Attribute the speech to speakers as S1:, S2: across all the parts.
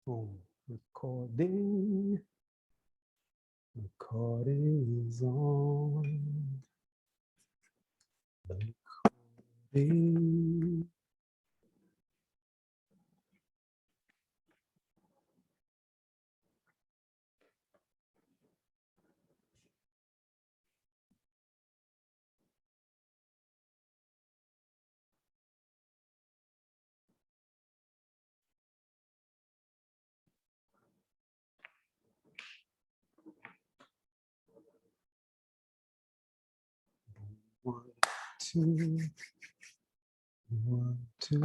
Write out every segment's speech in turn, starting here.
S1: Oh, recording. Recording is on. Recording. One, two, one, two.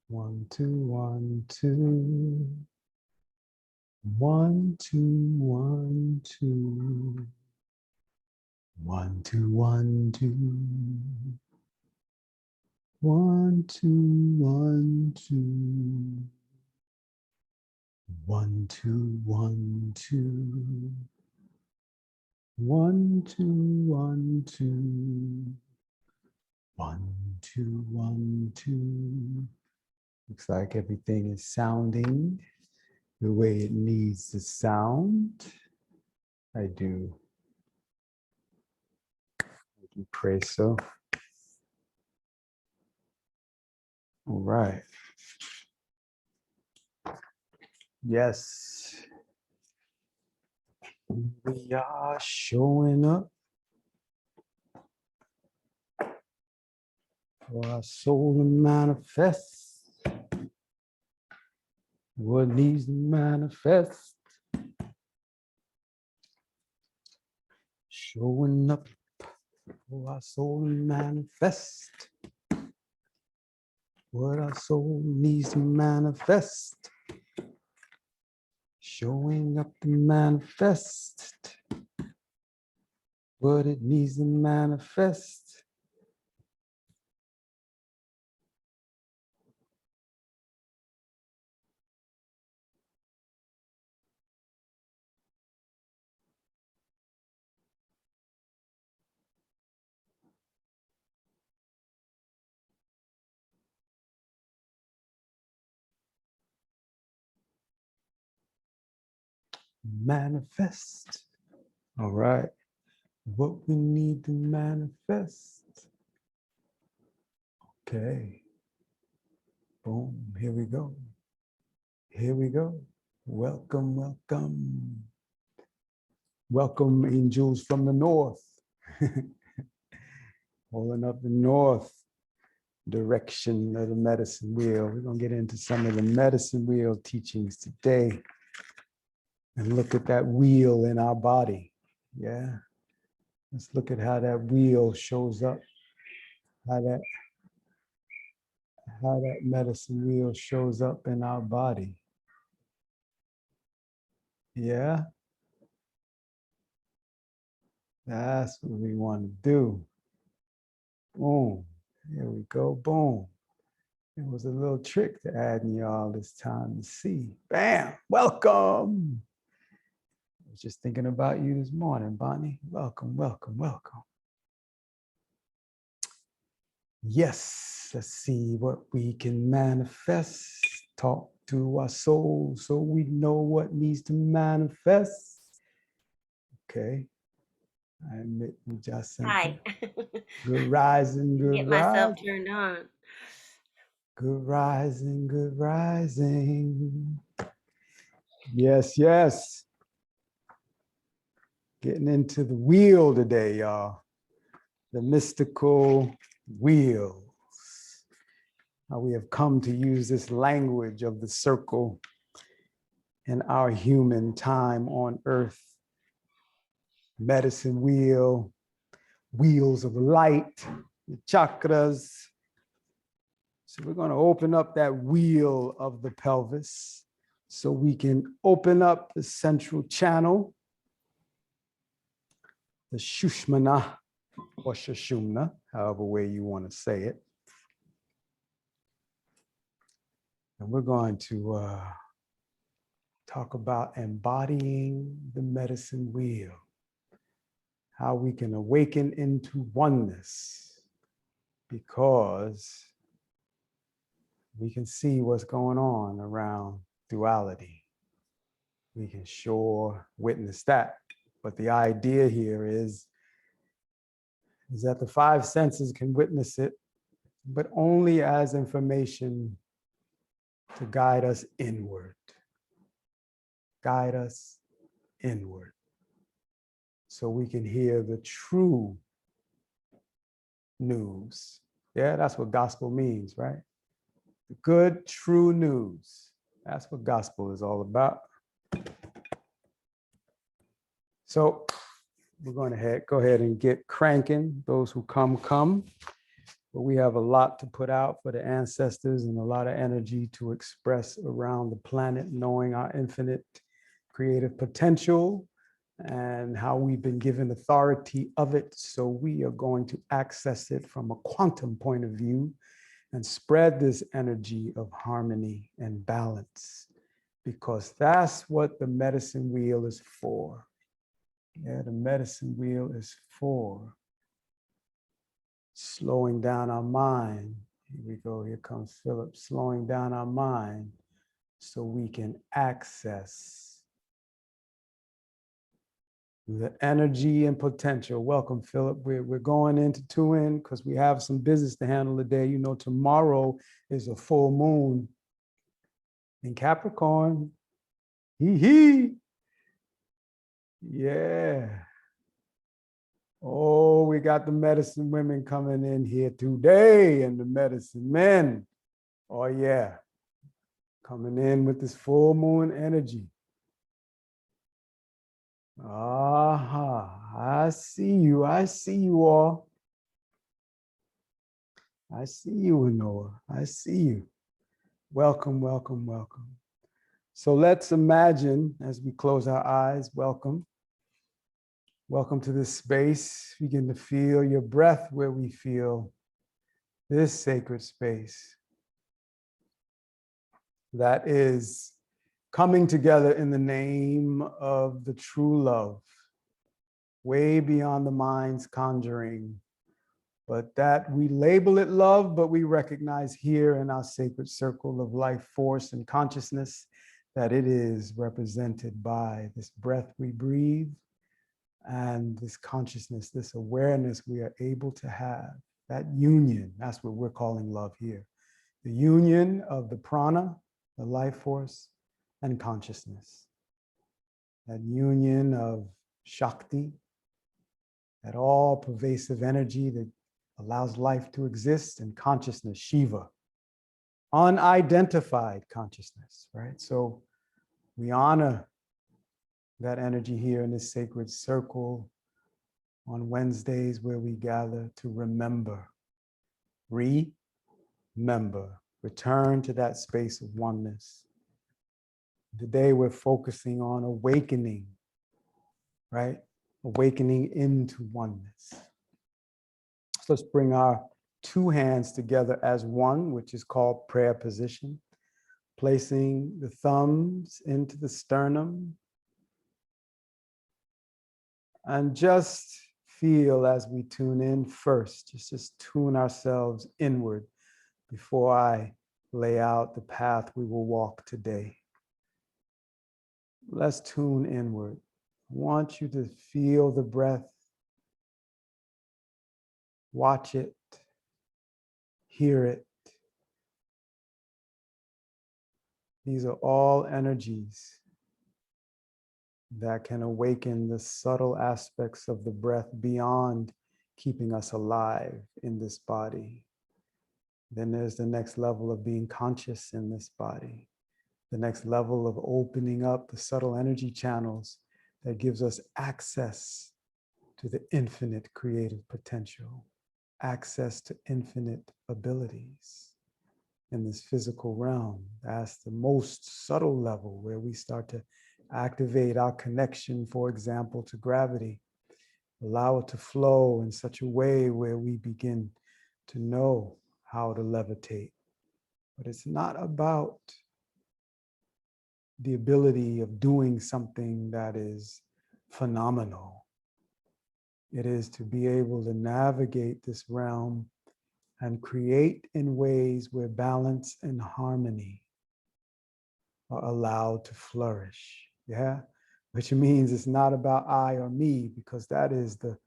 S1: One, two, one, two. One, two, one, two. One, two, one, two. One, two, one, two. One, two, one, two. One, two, one, two. One, two, one, two. Looks like everything is sounding the way it needs to sound. I do pray so. All right. Yes. We are showing up for our soul to manifest what needs to manifest. Showing up for our soul to manifest what our soul needs to manifest. Showing up to manifest what it needs to manifest. Manifest. All right. What we need to manifest. Okay. Boom. Here we go. Here we go. Welcome, welcome. Welcome, angels from the north. Holding up the north direction of the medicine wheel. We're going to get into some of the medicine wheel teachings today and look at that wheel in our body. Yeah. Let's look at how that wheel shows up, how that medicine wheel shows up in our body. Yeah. That's what we want to do. Boom. Here we go. Boom. It was a little trick to adding y'all this time to see. Bam. Welcome. I was just thinking about you this morning, Bonnie. Welcome, welcome, welcome. Yes, let's see what we can manifest. Talk to our soul so we know what needs to manifest. Okay. I admit we just
S2: Hi.
S1: good rising, good
S2: Get myself
S1: rising.
S2: turned on.
S1: Good rising, good rising. Yes, yes. Getting into the wheel today, y'all. The mystical wheels. How we have come to use this language of the circle in our human time on earth. Medicine wheel, wheels of light, the chakras. So we're going to open up that wheel of the pelvis so we can open up the central channel, the Shushmana or Shushumna, however way you want to say it. And we're going to talk about embodying the medicine wheel, how we can awaken into oneness, because we can see what's going on around duality. We can sure witness that. But the idea here is that the five senses can witness it, but only as information to guide us inward. Guide us inward. So we can hear the true news. Yeah, that's what gospel means, right? The good, true news. That's what gospel is all about. So we're going to go ahead and get cranking. Those who come, come. But we have a lot to put out for the ancestors and a lot of energy to express around the planet, knowing our infinite creative potential and how we've been given authority of it. So we are going to access it from a quantum point of view and spread this energy of harmony and balance, because that's what the medicine wheel is for. Yeah, the medicine wheel is for slowing down our mind. Here we go, here comes Philip, slowing down our mind so we can access the energy and potential. Welcome, Philip. We're going into 2N because we have some business to handle today. You know, tomorrow is a full moon in Capricorn. Hee. Yeah. Oh, we got the medicine women coming in here today and the medicine men. Oh, yeah. Coming in with this full moon energy. Aha, I see you. I see you all. I see you, Anoa. I see you. Welcome, welcome, welcome. So let's imagine as we close our eyes, welcome. Welcome to this space. Begin to feel your breath where we feel this sacred space that is coming together in the name of the true love, way beyond the mind's conjuring, but that we label it love, but we recognize here in our sacred circle of life force and consciousness that it is represented by this breath we breathe and this consciousness, this awareness we are able to have, that union. That's what we're calling love here. The union of the prana, the life force, and consciousness. That union of Shakti, that all pervasive energy that allows life to exist, and consciousness, Shiva, unidentified consciousness, right? So we honor that energy here in this sacred circle on Wednesdays where we gather to remember, remember, return to that space of oneness. Today we're focusing on awakening, right? Awakening into oneness. So let's bring our two hands together as one, which is called prayer position. Placing the thumbs into the sternum. And just feel as we tune in first, just tune ourselves inward before I lay out the path we will walk today. Let's tune inward. I want you to feel the breath, watch it, hear it. These are all energies that can awaken the subtle aspects of the breath beyond keeping us alive in this body. Then there's the next level of being conscious in this body. The next level of opening up the subtle energy channels that gives us access to the infinite creative potential, access to infinite abilities in this physical realm. That's the most subtle level where we start to activate our connection, for example, to gravity, allow it to flow in such a way where we begin to know how to levitate, But it's not about the ability of doing something that is phenomenal. It is to be able to navigate this realm and create in ways where balance and harmony are allowed to flourish. Yeah, which means it's not about I or me, because that is the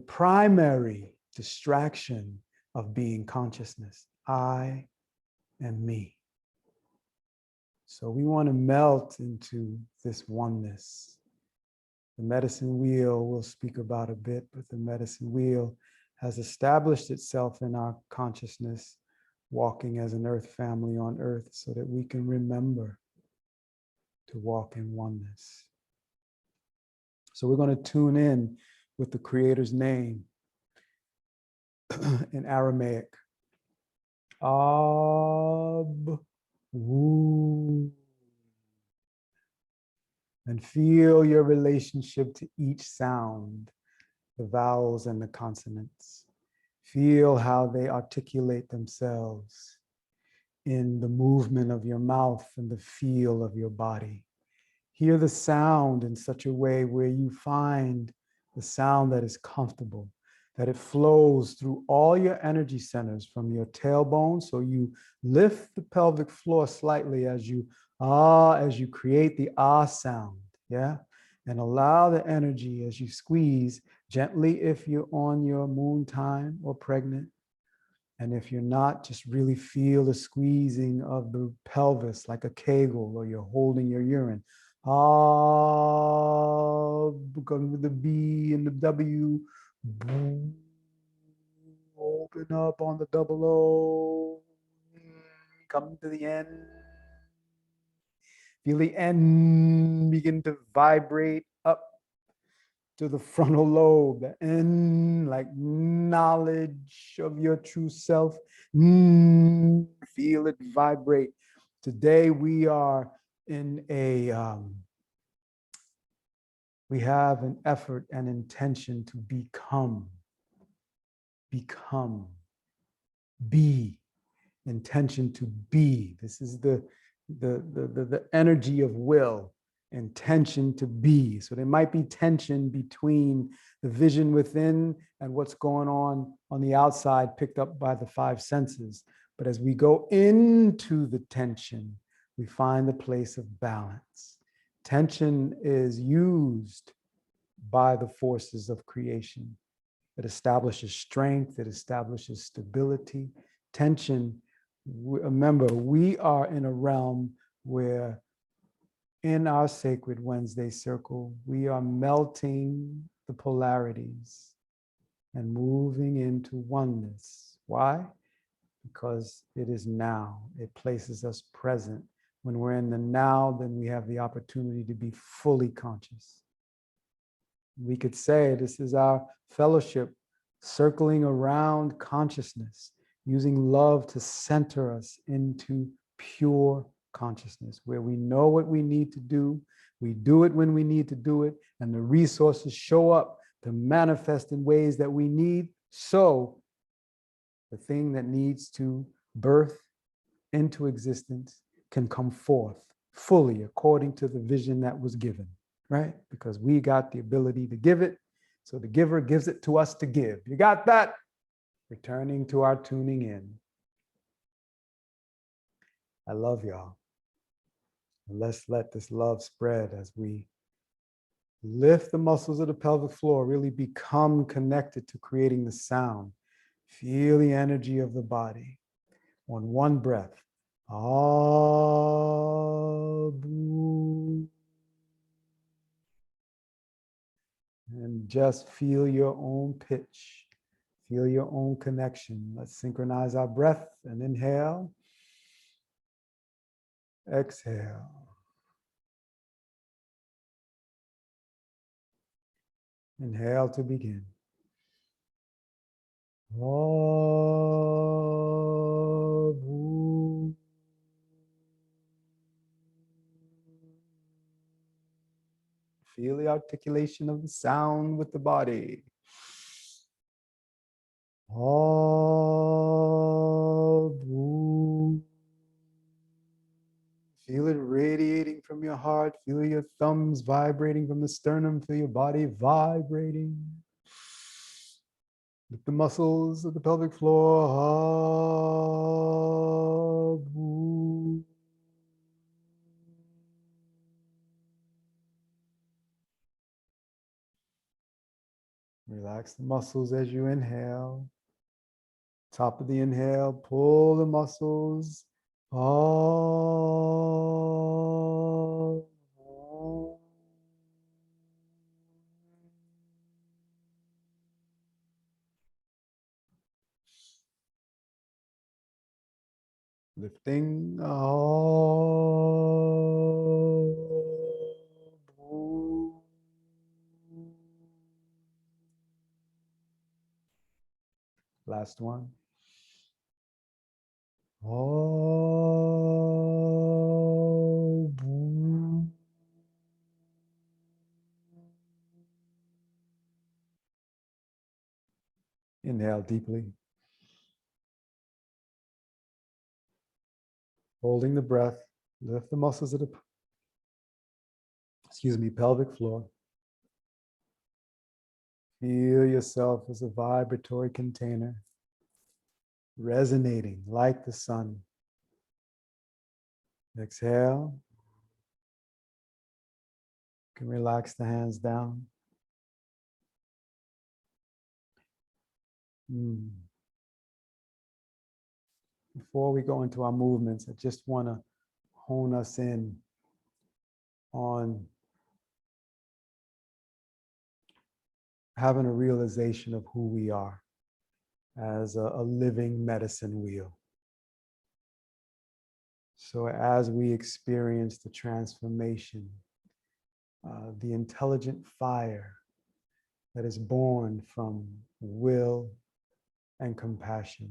S1: primary distraction of being consciousness. I and me. So we want to melt into this oneness. The medicine wheel we'll speak about a bit, but the medicine wheel has established itself in our consciousness, walking as an earth family on earth, so that we can remember to walk in oneness. So we're going to tune in with the Creator's name in Aramaic. Ab, Wu. And feel your relationship to each sound, the vowels and the consonants. Feel how they articulate themselves in the movement of your mouth and the feel of your body. Hear the sound in such a way where you find the sound that is comfortable, that it flows through all your energy centers from your tailbone. So you lift the pelvic floor slightly as you create the sound, yeah? And allow the energy as you squeeze gently if you're on your moon time or pregnant. And if you're not, just really feel the squeezing of the pelvis like a kegel, or you're holding your urine. Going with the B and the W. Open up on the double O. Come to the end. Feel the end begin to vibrate up to the frontal lobe, the end, like knowledge of your true self. Feel it vibrate. Today we are in we have an effort and intention to become, be, intention to be. This is the energy of will, intention to be. So there might be tension between the vision within and what's going on the outside, picked up by the five senses. But as we go into the tension, we find the place of balance. Tension is used by the forces of creation. It establishes strength, it establishes stability. Tension, remember, we are in a realm where in our sacred Wednesday circle, we are melting the polarities and moving into oneness. Why? Because it is now. It places us present. When we're in the now, then we have the opportunity to be fully conscious. We could say this is our fellowship, circling around consciousness, using love to center us into pure consciousness, where we know what we need to do, we do it when we need to do it, and the resources show up to manifest in ways that we need, so the thing that needs to birth into existence can come forth fully according to the vision that was given. Right? Because we got the ability to give it. So the giver gives it to us to give. You got that? Returning to our tuning in. I love y'all. And let's let this love spread as we lift the muscles of the pelvic floor, really become connected to creating the sound. Feel the energy of the body on one breath. Abu. And just feel your own pitch. Feel your own connection. Let's synchronize our breath and inhale. Exhale. Inhale to begin. Abu. Feel the articulation of the sound with the body. Abu. Feel it radiating from your heart. Feel your thumbs vibrating from the sternum. Feel your body vibrating. Lift the muscles of the pelvic floor. Relax the muscles as you inhale. Top of the inhale, pull the muscles. Lifting. Last one. Inhale deeply. Holding the breath. Lift the muscles of the, pelvic floor. Feel yourself as a vibratory container, resonating like the sun. Exhale. You can relax the hands down. Before we go into our movements, I just want to hone us in on having a realization of who we are as a living medicine wheel. So as we experience the transformation, the intelligent fire that is born from will and compassion,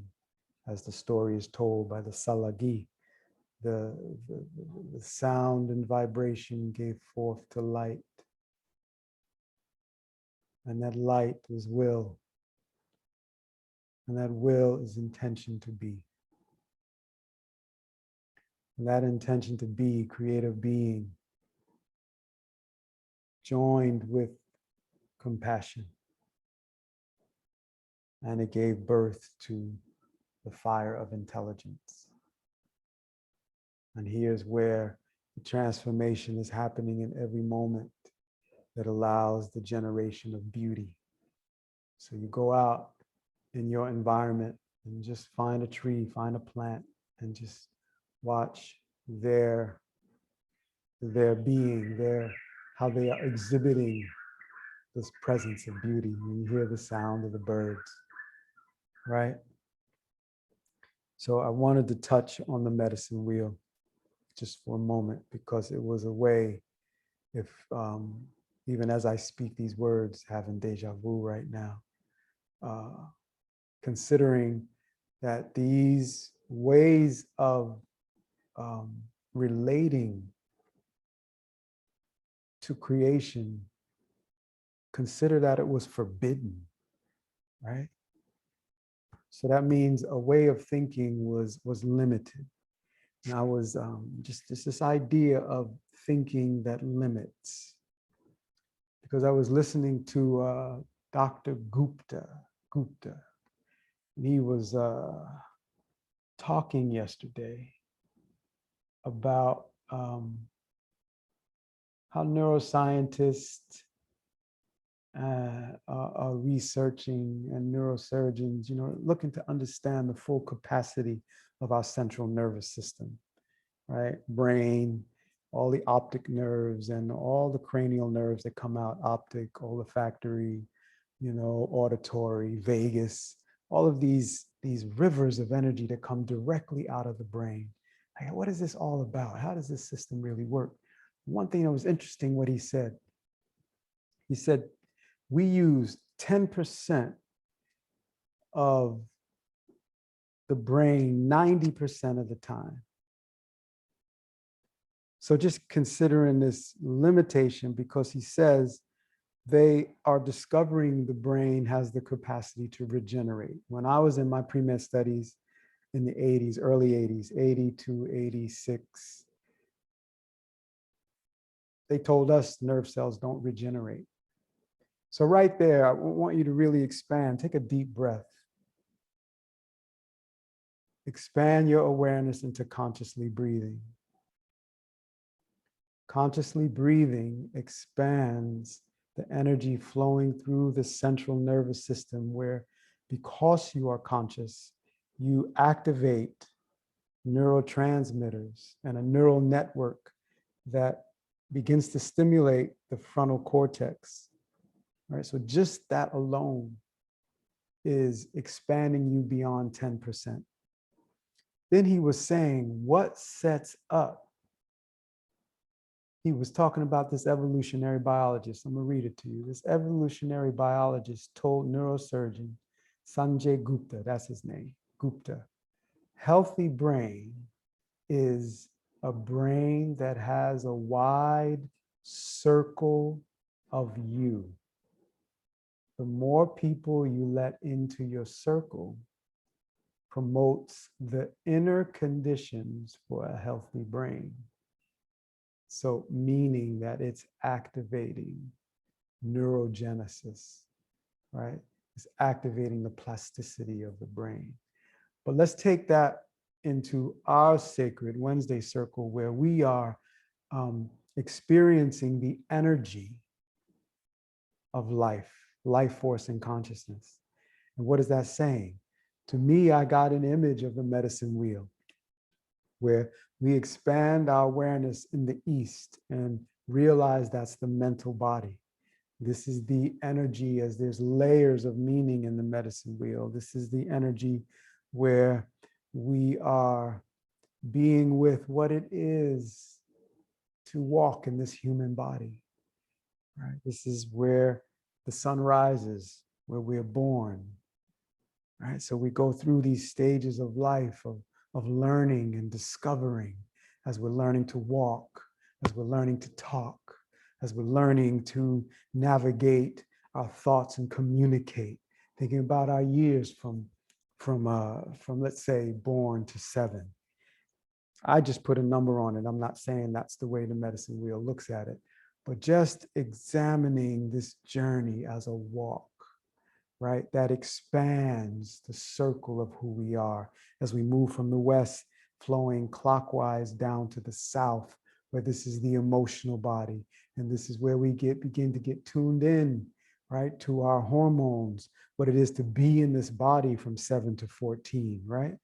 S1: as the story is told by the Salagi, the sound and vibration gave forth to light. And that light is will. And that will is intention to be. And that intention to be, creative being, joined with compassion. And it gave birth to the fire of intelligence. And here's where the transformation is happening in every moment that allows the generation of beauty. So you go out in your environment and just find a tree, find a plant, and just watch their being, how they are exhibiting this presence of beauty. When you hear the sound of the birds, right? So I wanted to touch on the medicine wheel just for a moment, because it was a way, if even as I speak these words, having deja vu right now, considering that these ways of relating to creation, consider that it was forbidden, right? So that means a way of thinking was limited. And I was just this idea of thinking that limits, because I was listening to Dr. Gupta, and he was talking yesterday about how neuroscientists are researching, and neurosurgeons, looking to understand the full capacity of our central nervous system, right? Brain, all the optic nerves and all the cranial nerves that come out, optic, olfactory, auditory, vagus, all of these rivers of energy that come directly out of the brain. Like, what is this all about? How does this system really work? One thing that was interesting, what he said we use 10% of the brain 90% of the time. So just considering this limitation, because he says they are discovering the brain has the capacity to regenerate. When I was in my pre-med studies in the 80s, early 80s, 80 to 86, they told us nerve cells don't regenerate. So right there, I want you to really expand. Take a deep breath. Expand your awareness into consciously breathing. Consciously breathing expands the energy flowing through the central nervous system, where because you are conscious, you activate neurotransmitters and a neural network that begins to stimulate the frontal cortex. Right? So just that alone is expanding you beyond 10%. Then he was saying, what sets up? He was talking about this evolutionary biologist. I'm going to read it to you. This evolutionary biologist told neurosurgeon Sanjay Gupta, that's his name, Gupta, healthy brain is a brain that has a wide circle of you. The more people you let into your circle promotes the inner conditions for a healthy brain. So meaning that it's activating neurogenesis, right? It's activating the plasticity of the brain. But let's take that into our sacred Wednesday circle, where we are experiencing the energy of life force and consciousness. And what is that saying? To me, I got an image of the medicine wheel, where we expand our awareness in the East and realize that's the mental body. This is the energy, as there's layers of meaning in the medicine wheel. This is the energy where we are being with what it is to walk in this human body, right? This is where the sun rises, where we're born, right? So we go through these stages of life of learning and discovering, as we're learning to walk, as we're learning to talk, as we're learning to navigate our thoughts and communicate, thinking about our years from let's say born to 7. I just put a number on it. I'm not saying that's the way the medicine wheel looks at it, but just examining this journey as a walk, right? That expands the circle of who we are as we move from the West, flowing clockwise down to the South, where this is the emotional body. And this is where we begin to get tuned in, right, to our hormones, what it is to be in this body from 7 to 14, right?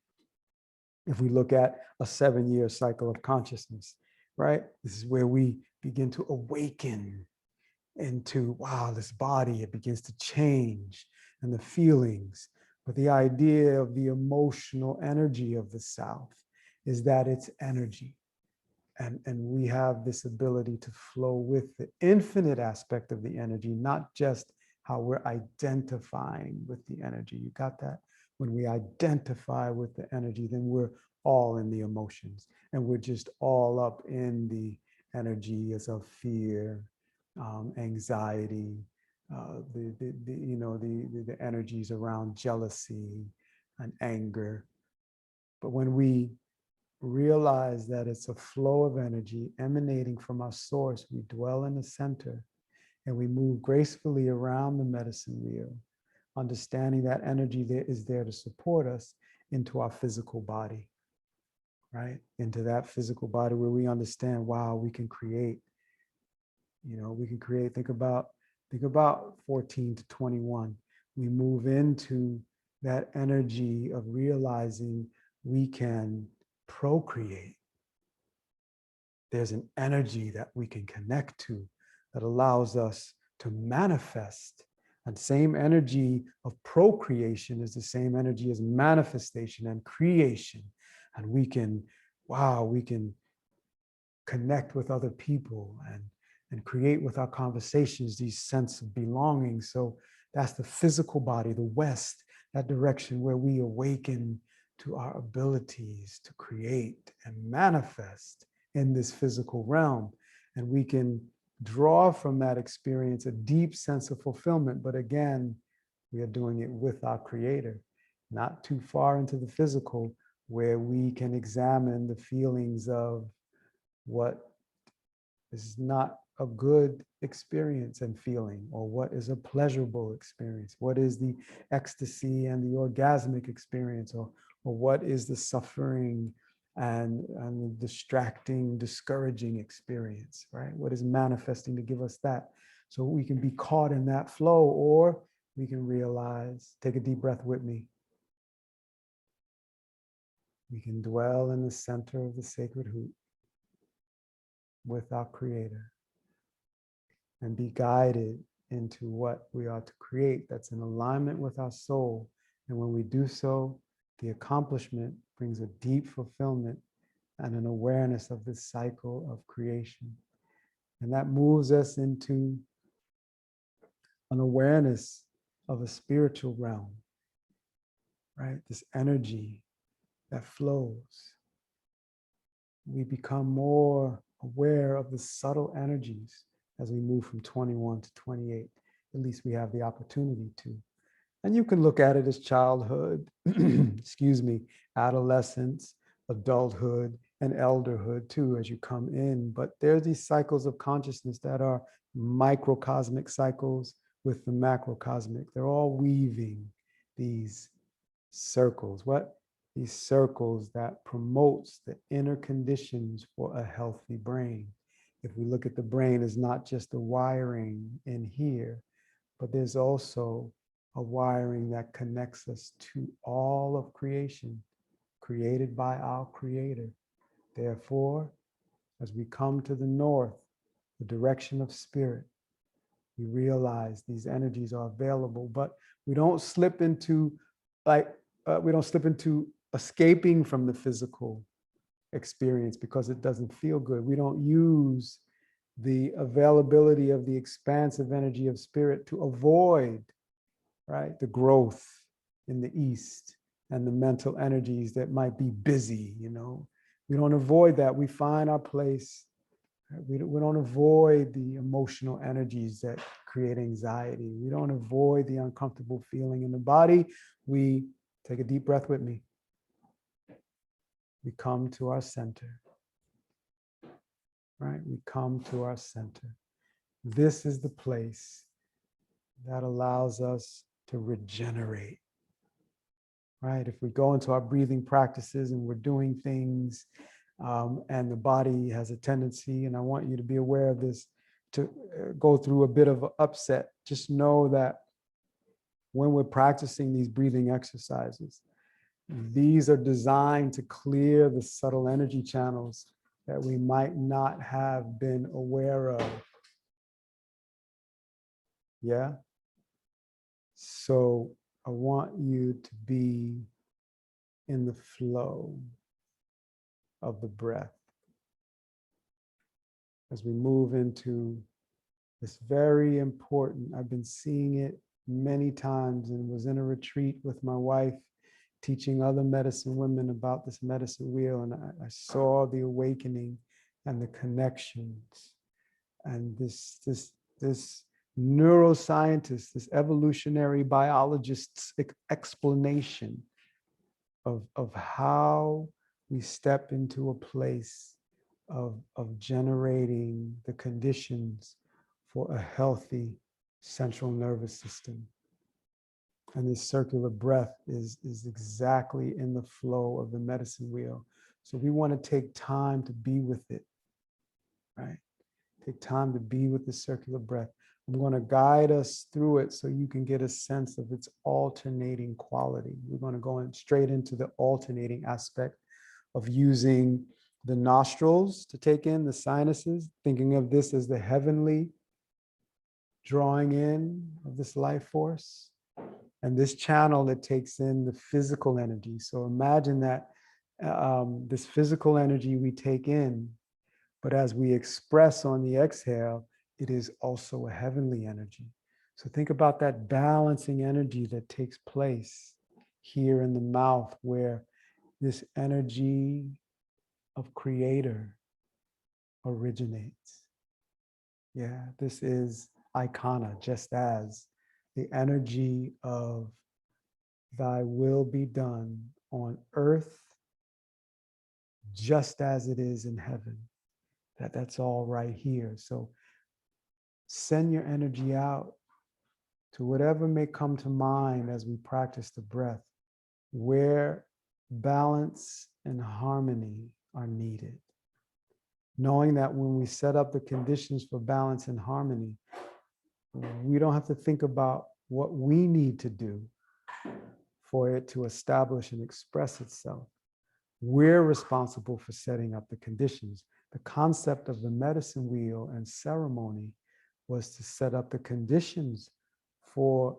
S1: If we look at a 7-year cycle of consciousness, right? This is where we begin to awaken into, wow, this body, it begins to change, and the feelings. But the idea of the emotional energy of the South is that it's energy. And we have this ability to flow with the infinite aspect of the energy, not just how we're identifying with the energy. You got that? When we identify with the energy, then we're all in the emotions, and we're just all up in the energies of fear, anxiety, the energies around jealousy and anger. But when we realize that it's a flow of energy emanating from our source, we dwell in the center and we move gracefully around the medicine wheel, understanding that energy there is there to support us into our physical body, right? Into that physical body where we understand, wow, we can create, we can create. Think about 14 to 21. We move into that energy of realizing we can procreate. There's an energy that we can connect to that allows us to manifest. And same energy of procreation is the same energy as manifestation and creation. And we can connect with other people and create with our conversations these sense of belonging. So that's the physical body, the West, that direction where we awaken to our abilities to create and manifest in this physical realm. And we can draw from that experience a deep sense of fulfillment. But again, we are doing it with our Creator, not too far into the physical, where we can examine the feelings of what is not a good experience and feeling, or what is a pleasurable experience? What is the ecstasy and the orgasmic experience, or what is the suffering and the distracting, discouraging experience, right? What is manifesting to give us that? So we can be caught in that flow, or we can realize, take a deep breath with me. We can dwell in the center of the sacred hoop with our Creator and be guided into what we are to create that's in alignment with our soul. And when we do so, the accomplishment brings a deep fulfillment and an awareness of this cycle of creation. And that moves us into an awareness of a spiritual realm, right? This energy that flows. We become more aware of the subtle energies as we move from 21 to 28. At least we have the opportunity to. And you can look at it as childhood, excuse me, adolescence, adulthood, and elderhood too, as you come in. But there's these cycles of consciousness that are microcosmic cycles with the macrocosmic. They're all weaving these circles. What? These circles that promotes the inner conditions for a healthy brain. If we look at the brain as not just the wiring in here, but there's also a wiring that connects us to all of creation, created by our Creator. Therefore, as we come to the north, the direction of spirit, we realize these energies are available, but we don't slip into escaping from the physical experience because it doesn't feel good. We don't use the availability of the expansive energy of spirit to avoid, right, the growth in the east and the mental energies that might be busy. We don't avoid that. We find our place. We don't avoid the emotional energies that create anxiety. We don't avoid the uncomfortable feeling in the body. We take a deep breath with me. We come to our center, right? We come to our center. This is the place that allows us to regenerate, right? If we go into our breathing practices and we're doing things and the body has a tendency, and I want you to be aware of this, to go through a bit of an upset, just know that when we're practicing these breathing exercises, these are designed to clear the subtle energy channels that we might not have been aware of. Yeah? So I want you to be in the flow of the breath as we move into this very important, I've been seeing it many times and was in a retreat with my wife teaching other medicine women about this medicine wheel, and I saw the awakening and the connections and this neuroscientist, this evolutionary biologist's explanation of how we step into a place of generating the conditions for a healthy central nervous system. And this circular breath is exactly in the flow of the medicine wheel. So we want to take time to be with it, right? Take time to be with the circular breath. I'm going to guide us through it so you can get a sense of its alternating quality. We're going to go straight into the alternating aspect of using the nostrils to take in the sinuses, thinking of this as the heavenly drawing in of this life force. And this channel that takes in the physical energy. So imagine that this physical energy we take in, but as we express on the exhale, it is also a heavenly energy. So think about that balancing energy that takes place here in the mouth, where this energy of Creator originates. Yeah, this is Icona, just as the energy of thy will be done on earth just as it is in heaven. That's all right here. So Send your energy out to whatever may come to mind as we practice the breath, where balance and harmony are needed. Knowing that when we set up the conditions for balance and harmony, we don't have to think about what we need to do for it to establish and express itself. We're responsible for setting up the conditions. The concept of the medicine wheel and ceremony was to set up the conditions for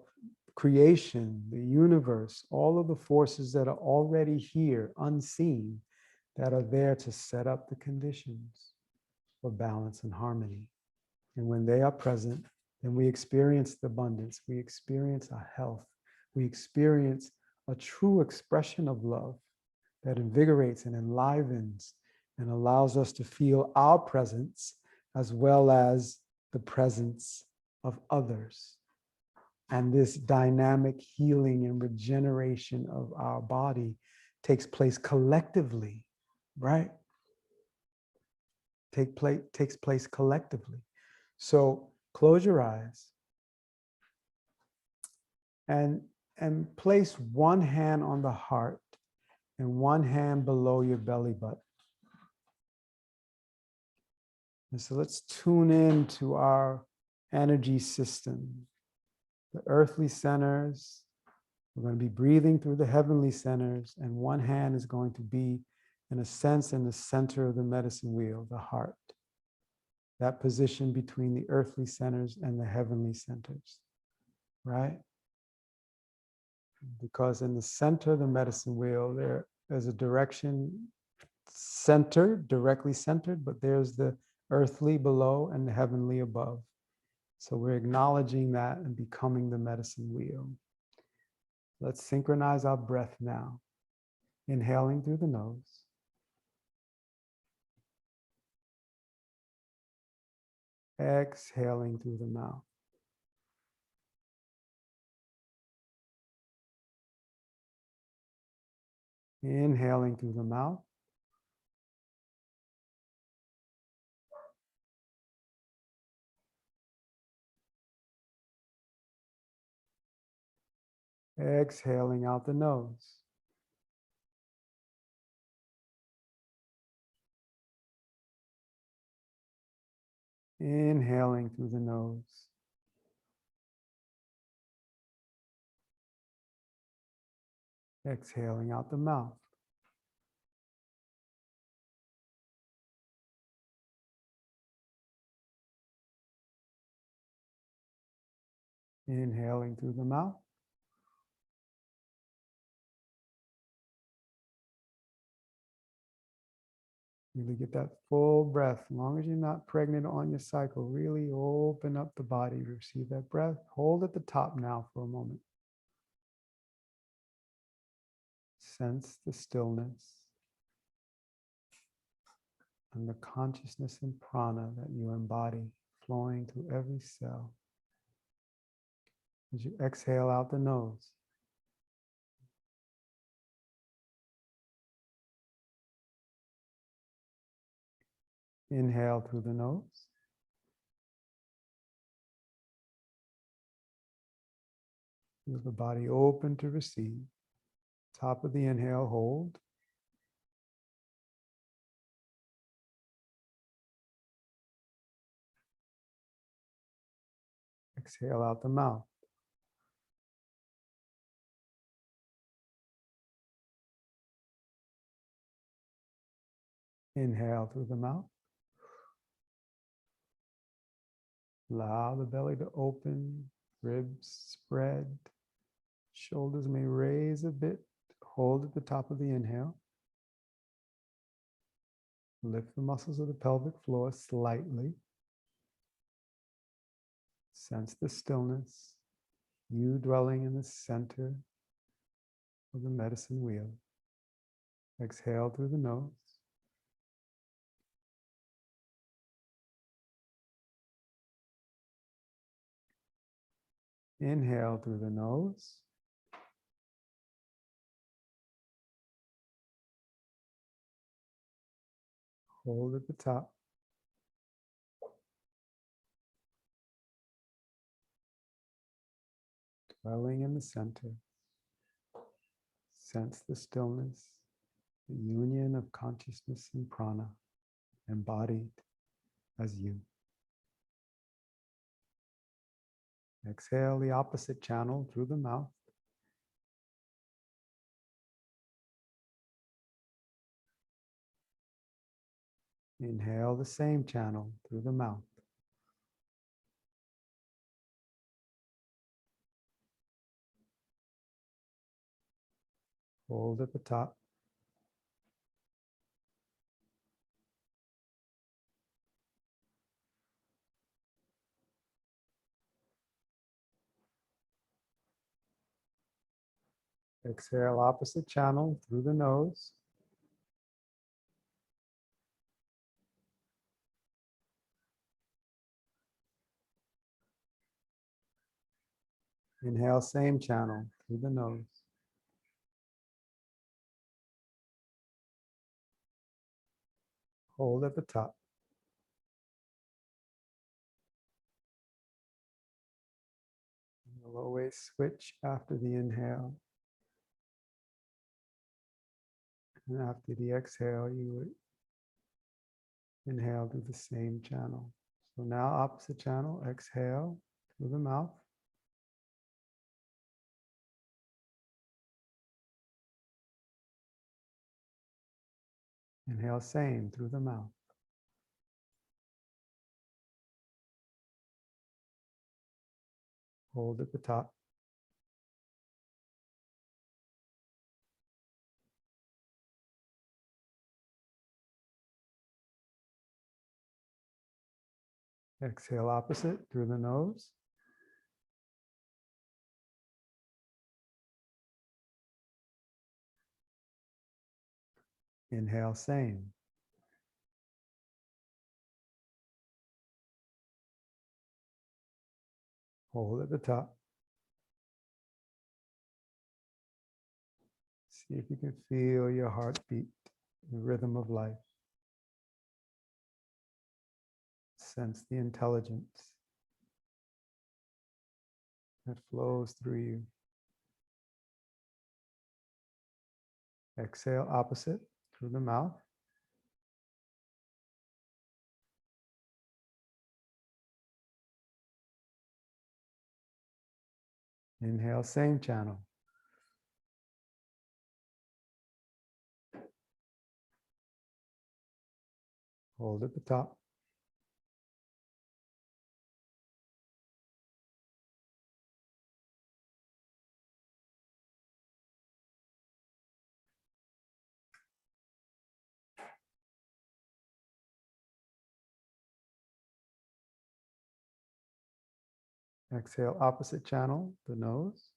S1: creation, the universe, all of the forces that are already here, unseen, that are there to set up the conditions for balance and harmony. And when they are present, then we experience the abundance, we experience our health, we experience a true expression of love that invigorates and enlivens and allows us to feel our presence as well as the presence of others. And this dynamic healing and regeneration of our body takes place collectively, right? Takes place collectively. So close your eyes and place one hand on the heart and one hand below your belly button. And so let's tune in to our energy system, the earthly centers. We're going to be breathing through the heavenly centers, and one hand is going to be, in a sense, in the center of the medicine wheel, the heart. That position between the earthly centers and the heavenly centers, right? Because in the center of the medicine wheel, there's a direction centered, directly centered, but there's the earthly below and the heavenly above. So we're acknowledging that and becoming the medicine wheel. Let's synchronize our breath now. Inhaling through the nose. Exhaling through the mouth. Inhaling through the mouth. Exhaling out the nose. Inhaling through the nose. Exhaling out the mouth. Inhaling through the mouth. Really get that full breath. As long as you're not pregnant on your cycle, really open up the body. Receive that breath. Hold at the top now for a moment. Sense the stillness and the consciousness and prana that you embody flowing through every cell. As you exhale out the nose. Inhale through the nose. Feel the body open to receive. Top of the inhale, hold. Exhale out the mouth. Inhale through the mouth. Allow the belly to open, ribs spread, shoulders may raise a bit. Hold at the top of the inhale. Lift the muscles of the pelvic floor slightly. Sense the stillness, you dwelling in the center of the medicine wheel. Exhale through the nose. Inhale through the nose. Hold at the top. dwelling in the center. Sense the stillness, the union of consciousness and prana, embodied as you. Exhale the opposite channel through the mouth. Inhale the same channel through the mouth. Hold at the top. Exhale opposite channel through the nose. Inhale same channel through the nose. Hold at the top. You'll always switch after the inhale. And after the exhale, you would inhale through the same channel. So now opposite channel, exhale through the mouth. Inhale same through the mouth. Hold at the top. Exhale opposite through the nose. Inhale same. Hold at the top. See if you can feel your heartbeat, the rhythm of life. Sense the intelligence that flows through you. Exhale opposite through the mouth. Inhale same channel. Hold at the top. Exhale opposite channel, the nose.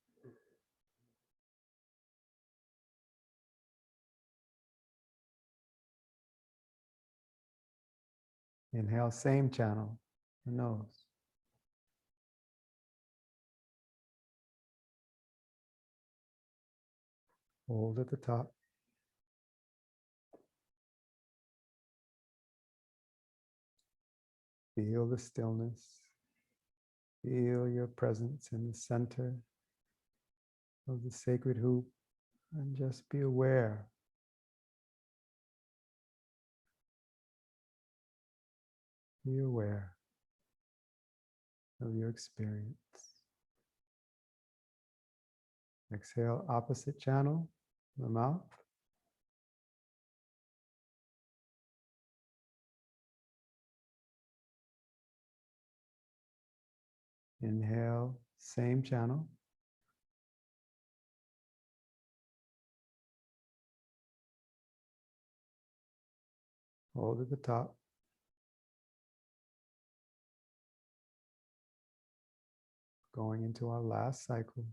S1: Inhale same channel, the nose. Hold at the top. Feel the stillness. Feel your presence in the center of the sacred hoop, and just be aware. Be aware of your experience. Exhale opposite channel, the mouth. Inhale, same channel. Hold at the top. Going into our last cycle.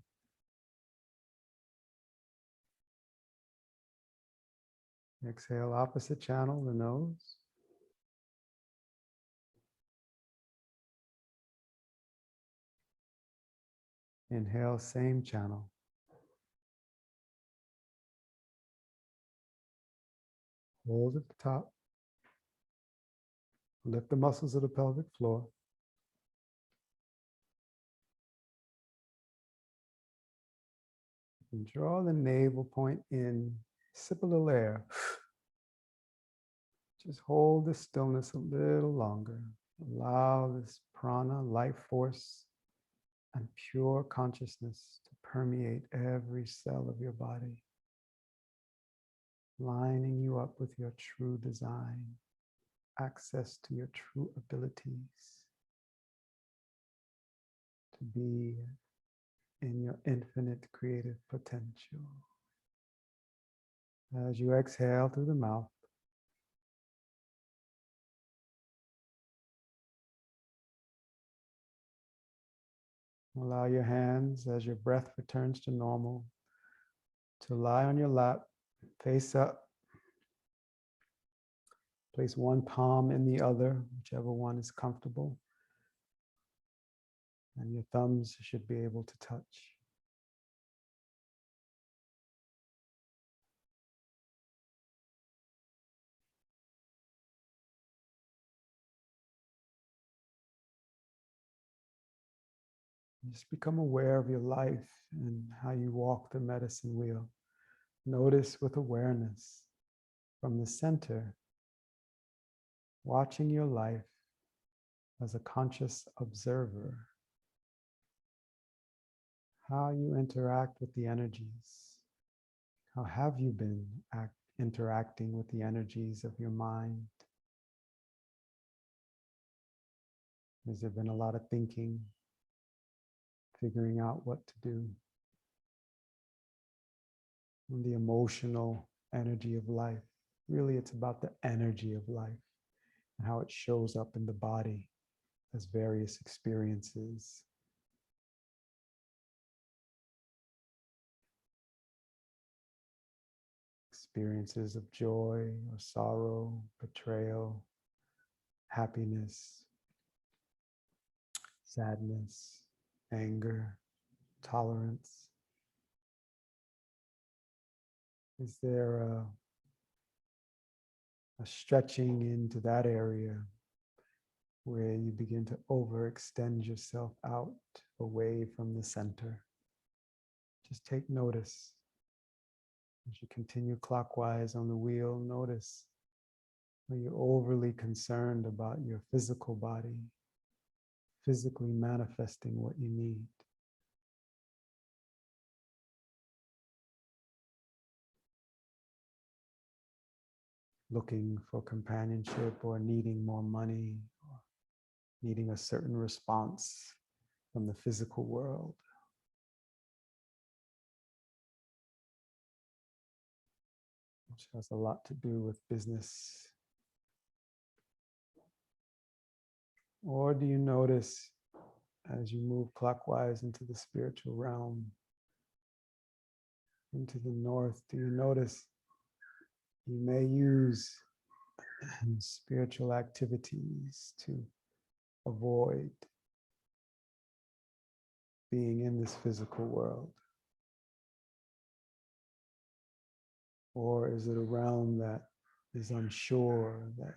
S1: Exhale opposite channel, the nose. Inhale, same channel. Hold at the top. Lift the muscles of the pelvic floor. and draw the navel point in. Sip a little air. Just hold the stillness a little longer. Allow this prana, life force, and pure consciousness to permeate every cell of your body, lining you up with your true design, access to your true abilities, to be in your infinite creative potential. As you exhale through the mouth, allow your hands, as your breath returns to normal, to lie on your lap, face up. Place one palm in the other, whichever one is comfortable. And your thumbs should be able to touch. Just become aware of your life and how you walk the medicine wheel. Notice with awareness from the center, watching your life as a conscious observer, how you interact with the energies. How have you been interacting with the energies of your mind? Has there been a lot of thinking, figuring out what to do? And the emotional energy of life. Really, it's about the energy of life and how it shows up in the body as various experiences. Experiences of joy or sorrow, betrayal, happiness, sadness, anger, tolerance. Is there a stretching into that area where you begin to overextend yourself out away from the center? Just take notice. As you continue clockwise on the wheel, notice when you're overly concerned about your physical body, physically manifesting what you need. Looking for companionship or needing more money or needing a certain response from the physical world. Which has a lot to do with business. Or do you notice as you move clockwise into the spiritual realm, into the north, do you notice you may use spiritual activities to avoid being in this physical world? Or is it a realm that is unsure, that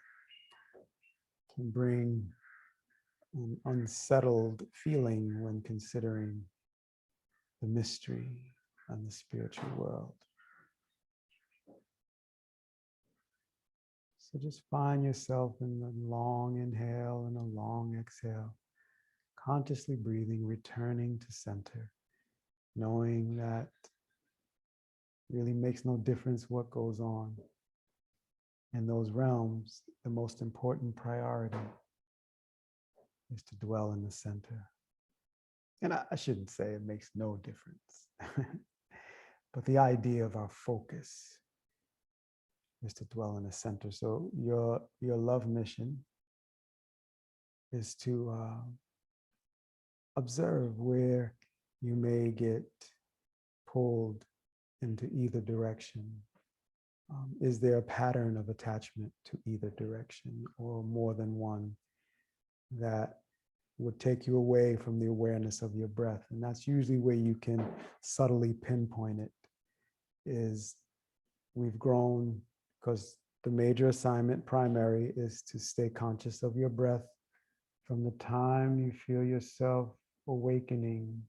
S1: can bring an unsettled feeling when considering the mystery and the spiritual world? So just find yourself in a long inhale and a long exhale, consciously breathing, returning to center, knowing that really makes no difference what goes on in those realms. The most important priority is to dwell in the center. And I shouldn't say it makes no difference, but the idea of our focus is to dwell in the center. So your love mission is to observe where you may get pulled into either direction. Is there a pattern of attachment to either direction or more than one that would take you away from the awareness of your breath? And that's usually where you can subtly pinpoint it. Is we've grown because the major assignment, primary, is to stay conscious of your breath from the time you feel yourself awakening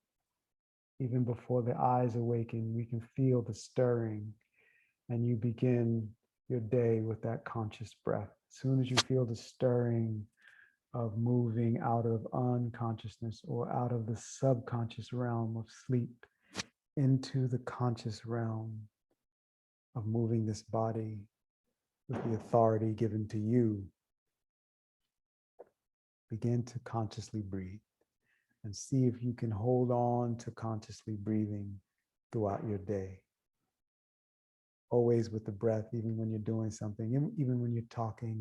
S1: even before the eyes awaken, we can feel the stirring, and you begin your day with that conscious breath. As soon as you feel the stirring of moving out of unconsciousness or out of the subconscious realm of sleep into the conscious realm of moving this body with the authority given to you, begin to consciously breathe and see if you can hold on to consciously breathing throughout your day. Always with the breath, even when you're doing something, even when you're talking,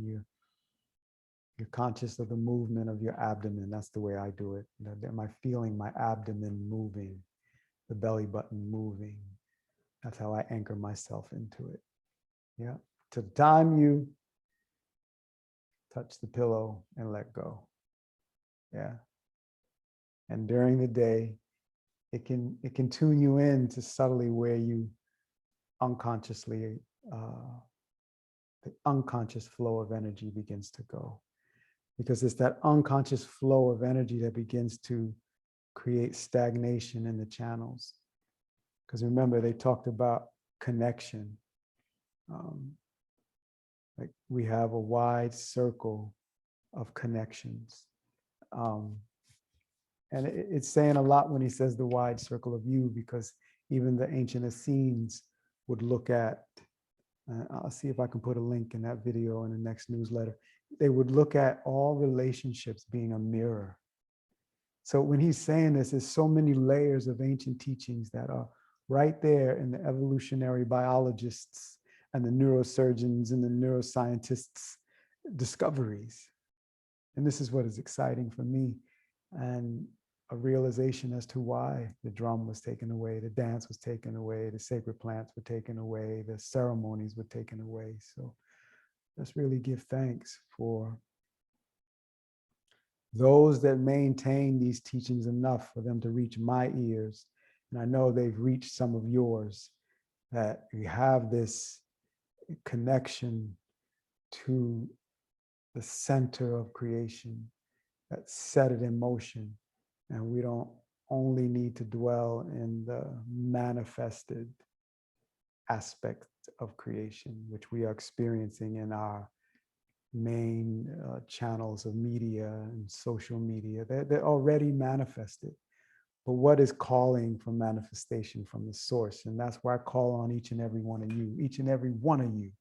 S1: you're conscious of the movement of your abdomen. That's the way I do it. Am I feeling my abdomen moving, the belly button moving? That's how I anchor myself into it. Yeah. To the time you touch the pillow and let go. Yeah. And during the day, it can tune you in to subtly where you unconsciously, the unconscious flow of energy begins to go. Because it's that unconscious flow of energy that begins to create stagnation in the channels. Because remember, they talked about connection. Like we have a wide circle of connections. And it's saying a lot when he says the wide circle of you, because even the ancient Essenes would look at, I'll see if I can put a link in that video in the next newsletter. They would look at all relationships being a mirror. So when he's saying this, there's so many layers of ancient teachings that are right there in the evolutionary biologists and the neurosurgeons and the neuroscientists' discoveries. And this is what is exciting for me. And a realization as to why the drum was taken away, the dance was taken away, the sacred plants were taken away, the ceremonies were taken away. So let's really give thanks for those that maintain these teachings enough for them to reach my ears. And I know they've reached some of yours, that we have this connection to the center of creation that set it in motion. And we don't only need to dwell in the manifested aspect of creation, which we are experiencing in our main channels of media and social media. They're already manifested. But what is calling for manifestation from the source? And that's why I call on each and every one of you. Each and every one of you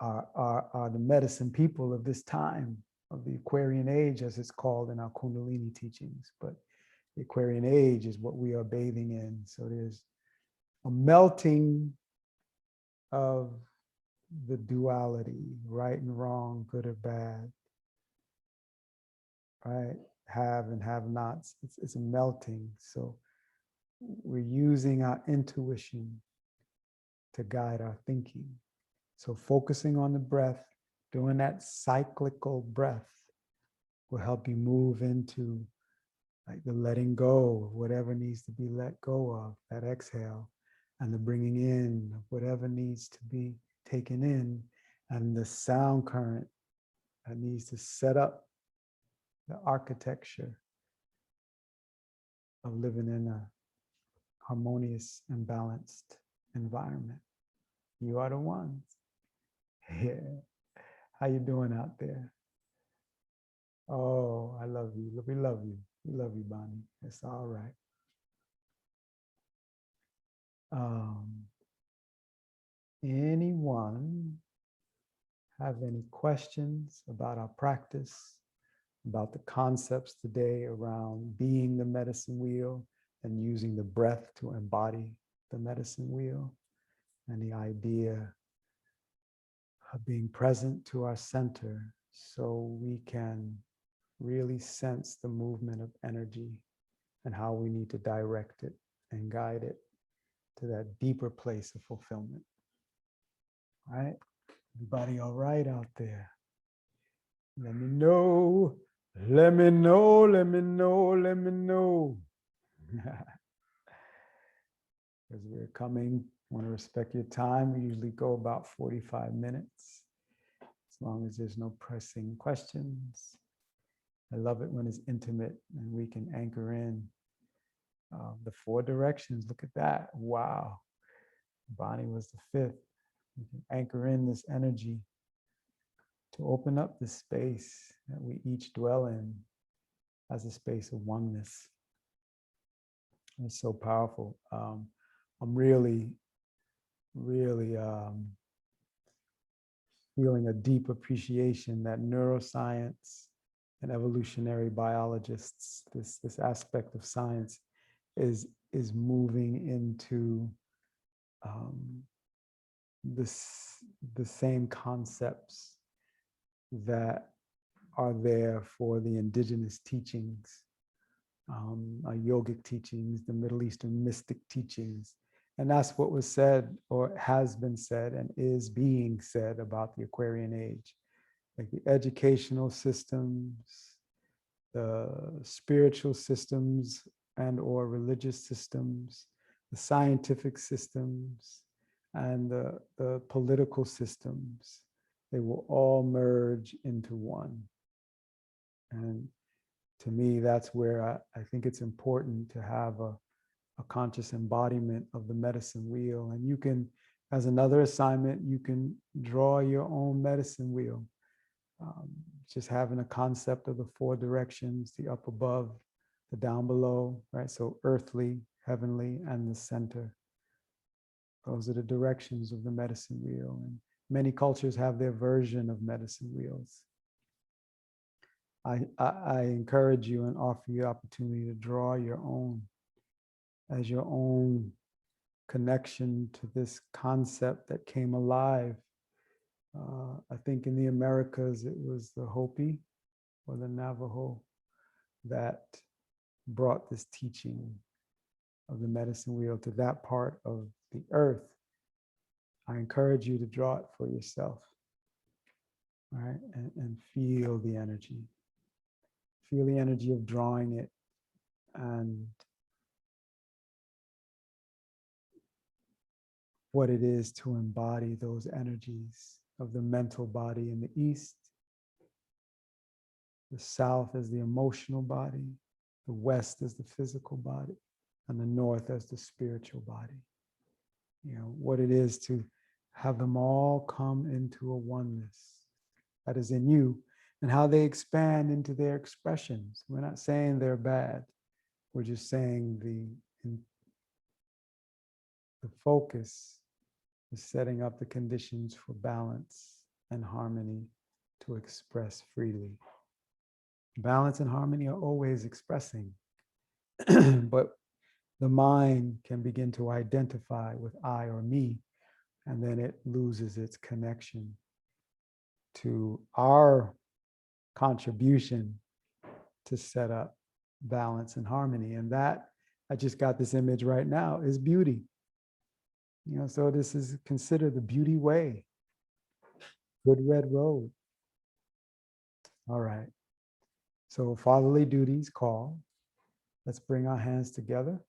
S1: are the medicine people of this time, of the Aquarian age, as it's called in our Kundalini teachings. But the Aquarian age is what we are bathing in. So there's a melting of the duality, right and wrong, good or bad, right? Have and have nots. It's a melting. So we're using our intuition to guide our thinking. So focusing on the breath, doing that cyclical breath will help you move into like the letting go of whatever needs to be let go of, that exhale, and the bringing in of whatever needs to be taken in, and the sound current that needs to set up the architecture of living in a harmonious and balanced environment. You are the ones. Yeah. How you doing out there? Oh, I love you. We love you. We love you, Bonnie. It's all right. Anyone have any questions about our practice, about the concepts today around being the medicine wheel and using the breath to embody the medicine wheel, and the idea of being present to our center so we can really sense the movement of energy and how we need to direct it and guide it to that deeper place of fulfillment. All right? Everybody all right out there? Let me know. Let me know. Let me know. Let me know. Because we're coming, I want to respect your time. We usually go about 45 minutes, as long as there's no pressing questions. I love it when it's intimate and we can anchor in The 4 directions, look at that. Wow. Bonnie was the 5th. We can anchor in this energy to open up this space that we each dwell in as a space of oneness. It's so powerful. I'm really feeling a deep appreciation that neuroscience and evolutionary biologists, this aspect of science, is moving into the same concepts that are there for the indigenous teachings, yogic teachings, the Middle Eastern mystic teachings. And that's what was said or has been said and is being said about the Aquarian age. Like the educational systems, the spiritual systems and or religious systems, the scientific systems, and the political systems, they will all merge into one. And to me, that's where I think it's important to have a conscious embodiment of the medicine wheel. And you can, as another assignment, you can draw your own medicine wheel. Just having a concept of the 4 directions, the up above, the down below, right? So earthly, heavenly, and the center. Those are the directions of the medicine wheel. And many cultures have their version of medicine wheels. I encourage you and offer you the opportunity to draw your own as your own connection to this concept that came alive. I think in the Americas, it was the Hopi or the Navajo that brought this teaching of the medicine wheel to that part of the earth. I encourage you to draw it for yourself, right? And feel the energy. Feel the energy of drawing it and what it is to embody those energies of the mental body in the East. The South as the emotional body, the West as the physical body, and the North as the spiritual body. You know, what it is to have them all come into a oneness that is in you, and how they expand into their expressions. We're not saying they're bad. We're just saying the focus is setting up the conditions for balance and harmony to express freely. Balance and harmony are always expressing, but the mind can begin to identify with I or me, and then it loses its connection to our contribution to set up balance and harmony. And that, I just got this image right now, is beauty. You know, so this is considered the beauty way. Good red road. All right. So fatherly duties call. Let's bring our hands together.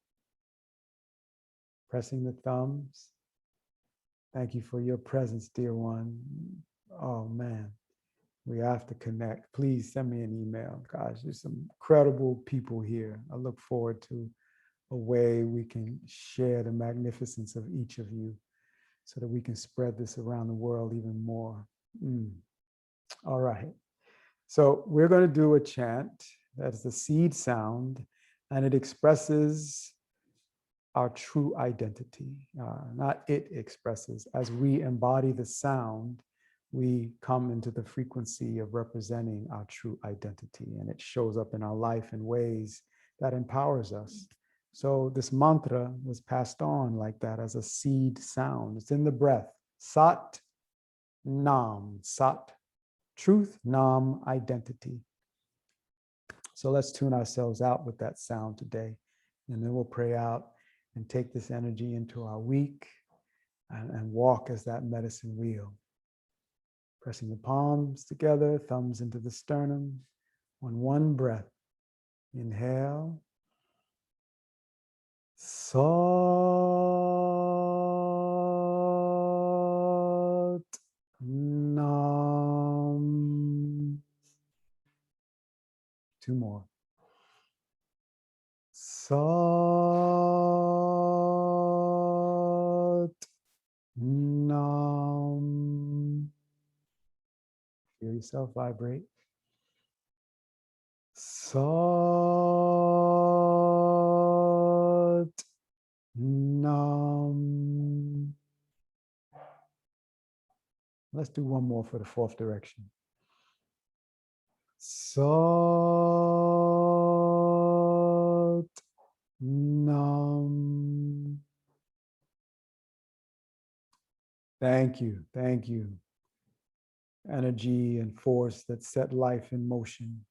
S1: Pressing the thumbs. Thank you for your presence, dear one. Oh man, we have to connect. Please send me an email. Gosh, there's some incredible people here. I look forward to a way we can share the magnificence of each of you so that we can spread this around the world even more. All right. So we're going to do a chant. That's the seed sound, and it expresses our true identity. Not it expresses. As we embody the sound, we come into the frequency of representing our true identity, and it shows up in our life in ways that empowers us. So this mantra was passed on like that as a seed sound. It's in the breath. Sat Nam. Sat, truth. Nam, identity. So let's tune ourselves out with that sound today, and then we'll pray out and take this energy into our week and walk as that medicine wheel. Pressing the palms together, thumbs into the sternum on one breath. Inhale. Sat Nam. 2 more. Sat yourself vibrate. Sat Nam. Let's do one more for the fourth direction. Sat Nam. Thank you. Thank you. Energy and force that set life in motion.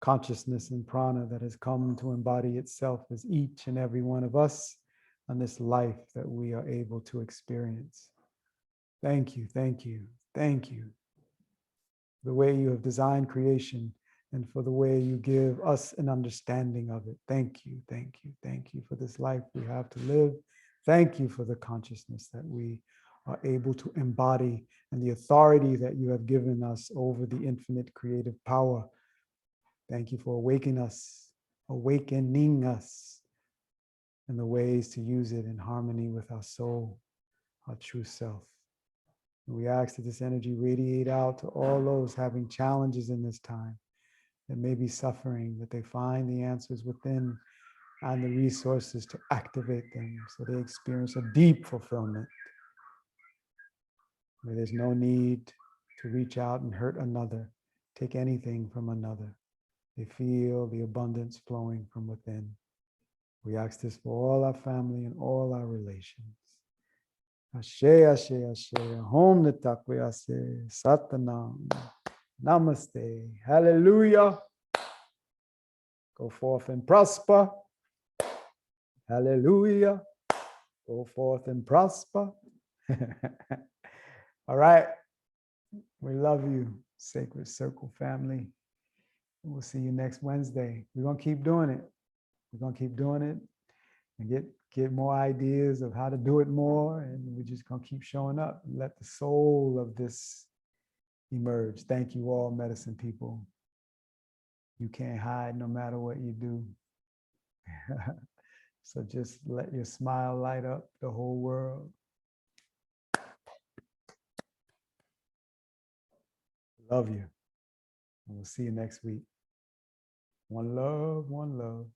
S1: Consciousness and prana that has come to embody itself as each and every one of us on this life that we are able to experience. Thank you, thank you, thank you. The way you have designed creation and for the way you give us an understanding of it. Thank you, thank you, thank you for this life we have to live. Thank you for the consciousness that we are able to embody and the authority that you have given us over the infinite creative power. Thank you for awakening us in the ways to use it in harmony with our soul, our true self. And we ask that this energy radiate out to all those having challenges in this time, that may be suffering, that they find the answers within and the resources to activate them so they experience a deep fulfillment, where there's no need to reach out and hurt another, take anything from another. They feel the abundance flowing from within. We ask this for all our family and all our relations. Ashe, ashe, ashe. Hom Nitakwe Ase. Satanam. Namaste. Hallelujah. Go forth and prosper. Hallelujah. Go forth and prosper. All right. We love you, Sacred Circle family. We'll see you next Wednesday. We're going to keep doing it. We're going to keep doing it and get more ideas of how to do it more. And we're just going to keep showing up and let the soul of this emerge. Thank you all, medicine people. You can't hide no matter what you do. So just let your smile light up the whole world. Love you. And we'll see you next week. One love, one love.